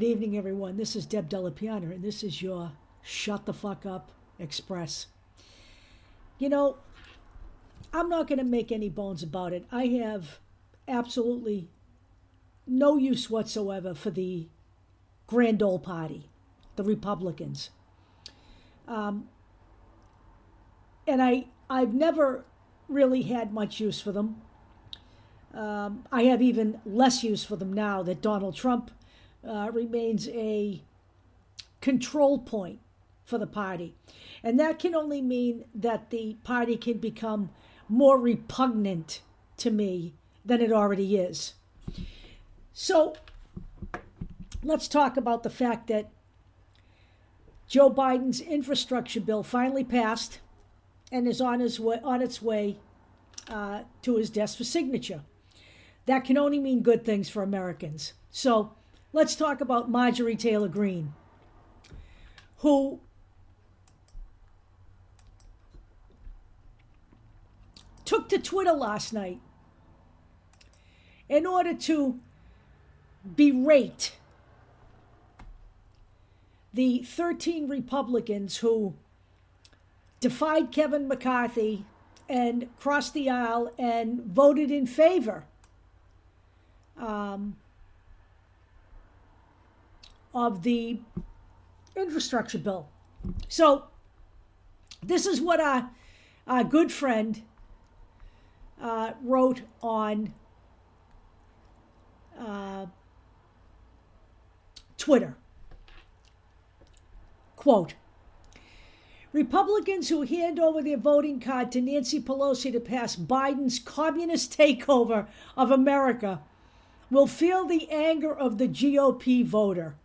evening, everyone. This is Deb Delapiana, and this is your Shut the Fuck Up Express. You know, I'm not going to make any bones about it. I have absolutely no use whatsoever for the grand old party, the Republicans. And I've never really had much use for them. I have even less use for them now that Donald Trump remains a control point for the party. And that can only mean that the party can become more repugnant to me than it already is. So let's talk about the fact that Joe Biden's infrastructure bill finally passed and is on its way to his desk for signature. That can only mean good things for Americans. So let's talk about Marjorie Taylor Greene, who took to Twitter last night in order to berate the 13 Republicans who defied Kevin McCarthy and crossed the aisle and voted in favor of the infrastructure bill. So this is what our good friend wrote on Twitter. Quote, Republicans who hand over their voting card to Nancy Pelosi to pass Biden's communist takeover of America will feel the anger of the GOP voter.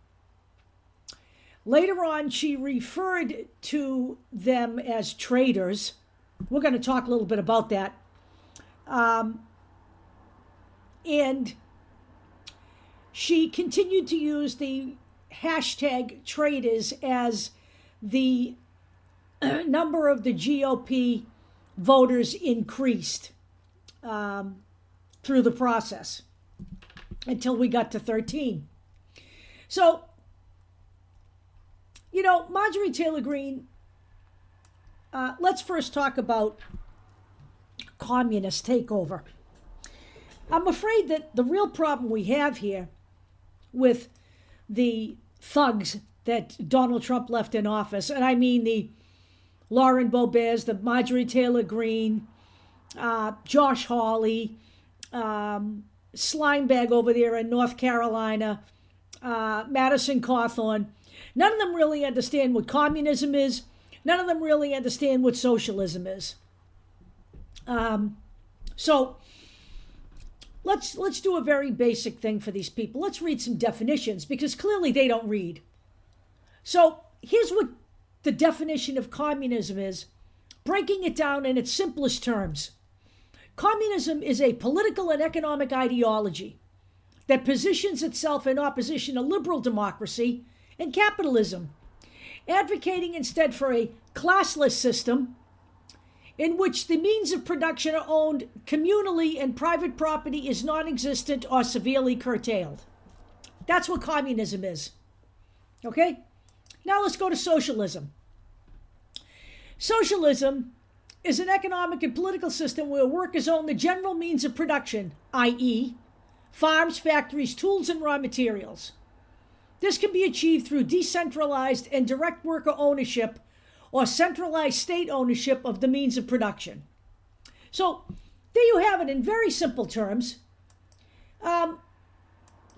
Later on, she referred to them as traitors. We're going to talk a little bit about that. And she continued to use the hashtag traitors as the number of the GOP voters increased through the process until we got to 13. So, you know, Marjorie Taylor Greene, let's first talk about communist takeover. I'm afraid that the real problem we have here with the thugs that Donald Trump left in office, and I mean the Lauren Boebers, the Marjorie Taylor Greene, Josh Hawley, Slimebag over there in North Carolina, Madison Cawthorn. None of them really understand what communism is. None of them really understand what socialism is. So let's do a very basic thing for these people. Let's read some definitions because clearly they don't read. So here's what the definition of communism is, breaking it down in its simplest terms. Communism is a political and economic ideology that positions itself in opposition to liberal democracy and capitalism, advocating instead for a classless system in which the means of production are owned communally and private property is non-existent or severely curtailed. That's what communism is. Okay? Now let's go to socialism. Socialism is an economic and political system where workers own the general means of production, i.e., farms, factories, tools, and raw materials. This can be achieved through decentralized and direct worker ownership or centralized state ownership of the means of production. So there you have it in very simple terms. Joe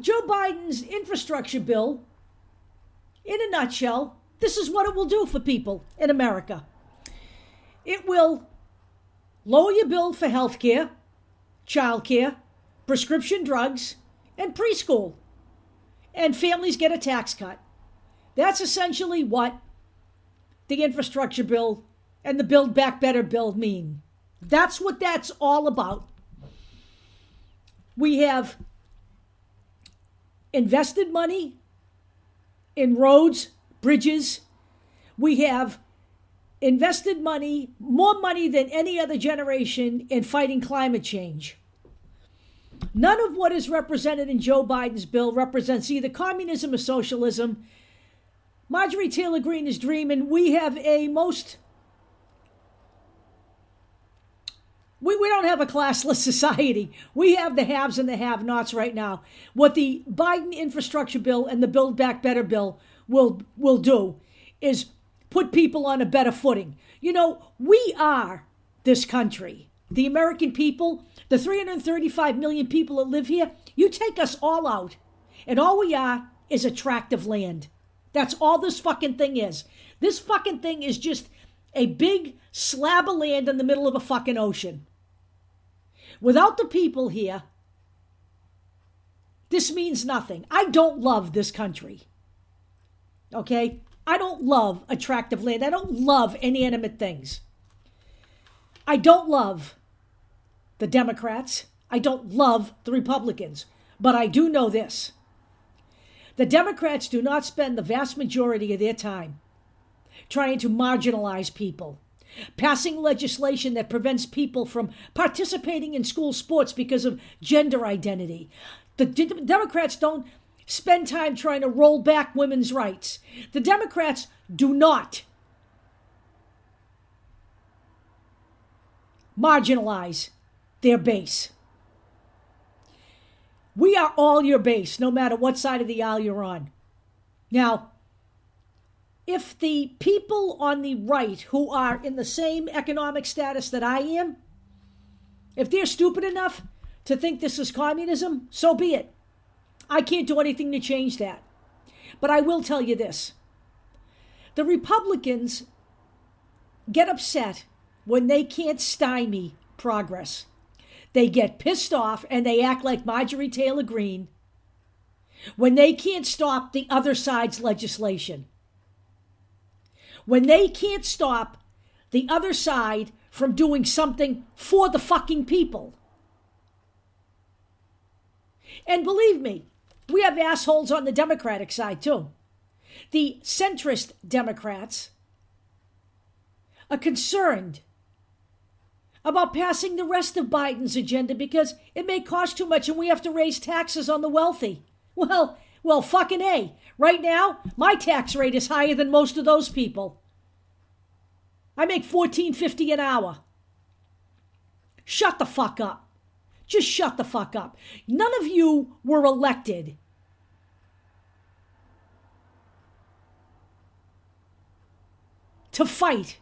Biden's infrastructure bill, in a nutshell, this is what it will do for people in America. It will lower your bill for health care, child care, prescription drugs, and preschool. And families get a tax cut. That's essentially what the infrastructure bill and the Build Back Better bill mean. That's what that's all about. We have invested money in roads, bridges. We have invested money, more money than any other generation, in fighting climate change. None of what is represented in Joe Biden's bill represents either communism or socialism. Marjorie Taylor Greene is dreaming. We have a most... We don't have a classless society. We have the haves and the have-nots right now. What the Biden infrastructure bill and the Build Back Better bill will do is put people on a better footing. You know, we are this country. The American people, the 335 million people that live here, you take us all out, and all we are is a tract of land. That's all this fucking thing is. This fucking thing is just a big slab of land in the middle of a fucking ocean. Without the people here, this means nothing. I don't love this country. Okay? I don't love a tract of land. I don't love inanimate things. I don't love the Democrats. I don't love the Republicans. But I do know this. The Democrats do not spend the vast majority of their time trying to marginalize people, passing legislation that prevents people from participating in school sports because of gender identity. The Democrats don't spend time trying to roll back women's rights. The Democrats do not marginalize their base. We are all your base, no matter what side of the aisle you're on. Now, if the people on the right who are in the same economic status that I am, if they're stupid enough to think this is communism, so be it. I can't do anything to change that. But I will tell you this. The Republicans get upset when they can't stymie progress. They get pissed off and they act like Marjorie Taylor Greene when they can't stop the other side's legislation. When they can't stop the other side from doing something for the fucking people. And believe me, we have assholes on the Democratic side too. The centrist Democrats are concerned about passing the rest of Biden's agenda because it may cost too much and we have to raise taxes on the wealthy. Well, fucking A. Right now, my tax rate is higher than most of those people. I make $14.50 an hour. Shut the fuck up. Just shut the fuck up. None of you were elected to fight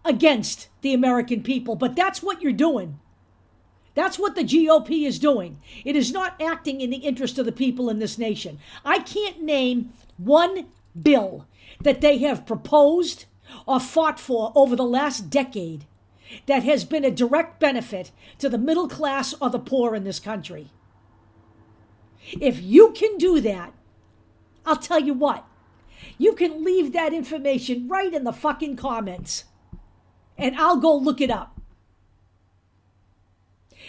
against the American people, but that's what you're doing. That's what the GOP is doing. It is not acting in the interest of the people in this nation. I can't name one bill that they have proposed or fought for over the last decade that has been a direct benefit to the middle class or the poor in this country. If you can do that, I'll tell you what, you can leave that information right in the fucking comments and I'll go look it up.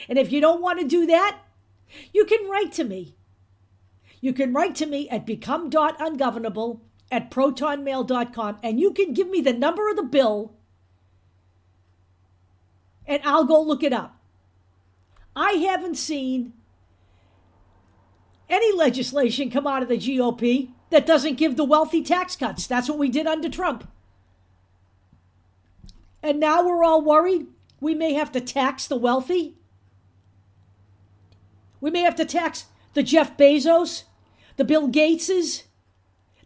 And if you don't want to do that, you can write to me. You can write to me at become.ungovernable@protonmail.com and you can give me the number of the bill and I'll go look it up. I haven't seen any legislation come out of the GOP that doesn't give the wealthy tax cuts. That's what we did under Trump. And now we're all worried we may have to tax the wealthy. We may have to tax the Jeff Bezos, the Bill Gateses,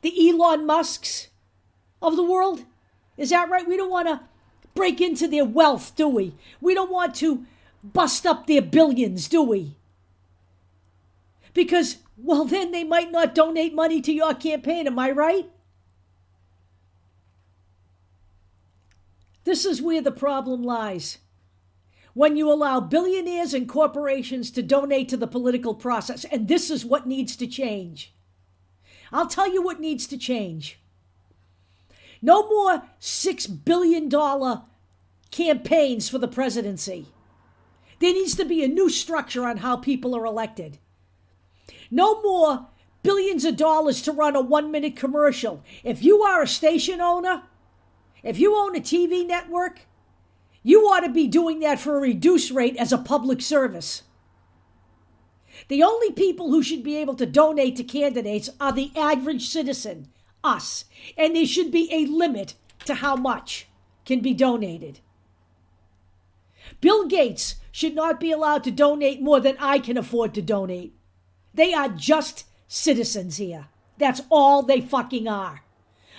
the Elon Musks of the world. Is that right? We don't want to break into their wealth, do we? We don't want to bust up their billions, do we? Because, well, then they might not donate money to your campaign, am I right? This is where the problem lies. When you allow billionaires and corporations to donate to the political process, and this is what needs to change. I'll tell you what needs to change. No more $6 billion campaigns for the presidency. There needs to be a new structure on how people are elected. No more billions of dollars to run a 1-minute commercial. If you are a station owner, if you own a TV network, you ought to be doing that for a reduced rate as a public service. The only people who should be able to donate to candidates are the average citizen, us. And there should be a limit to how much can be donated. Bill Gates should not be allowed to donate more than I can afford to donate. They are just citizens here. That's all they fucking are.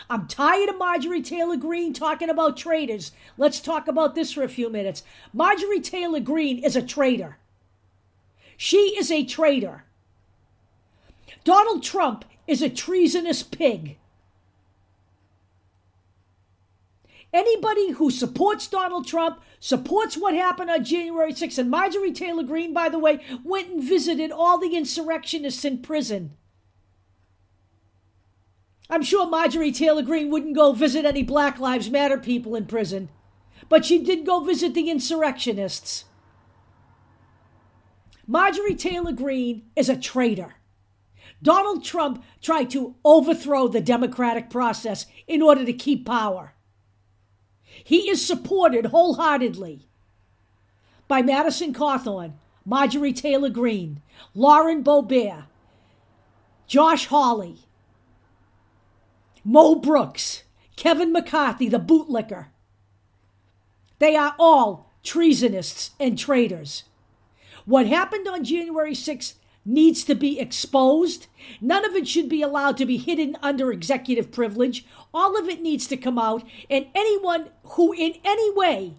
I'm tired of Marjorie Taylor Greene talking about traitors. Let's talk about this for a few minutes. Marjorie Taylor Greene is a traitor. She is a traitor. Donald Trump is a treasonous pig. Anybody who supports Donald Trump, supports what happened on January 6th, and Marjorie Taylor Greene, by the way, went and visited all the insurrectionists in prison. I'm sure Marjorie Taylor Greene wouldn't go visit any Black Lives Matter people in prison, but she did go visit the insurrectionists. Marjorie Taylor Greene is a traitor. Donald Trump tried to overthrow the democratic process in order to keep power. He is supported wholeheartedly by Madison Cawthorn, Marjorie Taylor Greene, Lauren Boebert, Josh Hawley, Mo Brooks, Kevin McCarthy, the bootlicker. They are all treasonists and traitors. What happened on January 6th needs to be exposed. None of it should be allowed to be hidden under executive privilege. All of it needs to come out, and anyone who in any way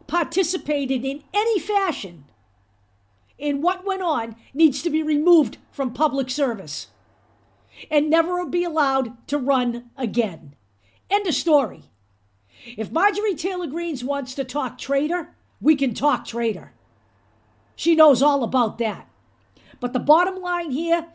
participated in any fashion in what went on needs to be removed from public service and never be allowed to run again. End of story. If Marjorie Taylor Greene wants to talk traitor, we can talk traitor. She knows all about that. But the bottom line here,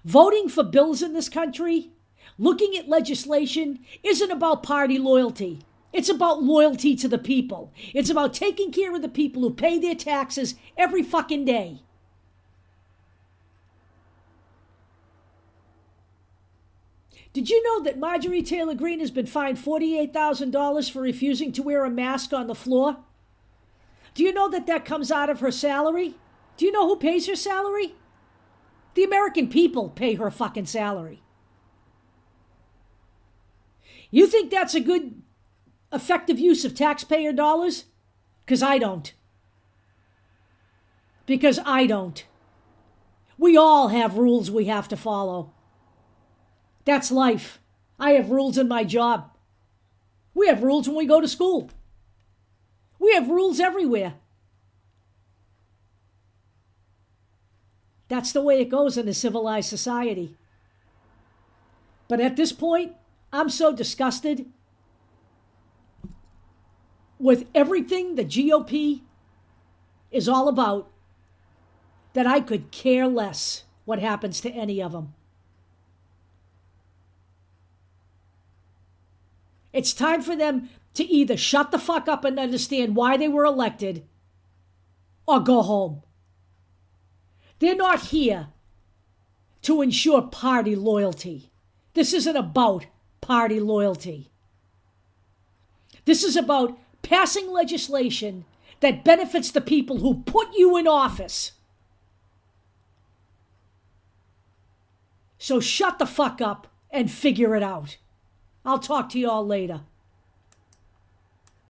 voting for bills in this country, looking at legislation, isn't about party loyalty. It's about loyalty to the people. It's about taking care of the people who pay their taxes every fucking day. Did you know that Marjorie Taylor Greene has been fined $48,000 for refusing to wear a mask on the floor? Do you know that that comes out of her salary? Do you know who pays her salary? The American people pay her fucking salary. You think that's a good, effective use of taxpayer dollars? Because I don't. Because I don't. We all have rules we have to follow. That's life. I have rules in my job. We have rules when we go to school. We have rules everywhere. That's the way it goes in a civilized society. But at this point, I'm so disgusted with everything the GOP is all about that I could care less what happens to any of them. It's time for them to either shut the fuck up and understand why they were elected or go home. They're not here to ensure party loyalty. This isn't about party loyalty. This is about passing legislation that benefits the people who put you in office. So shut the fuck up and figure it out. I'll talk to you all later.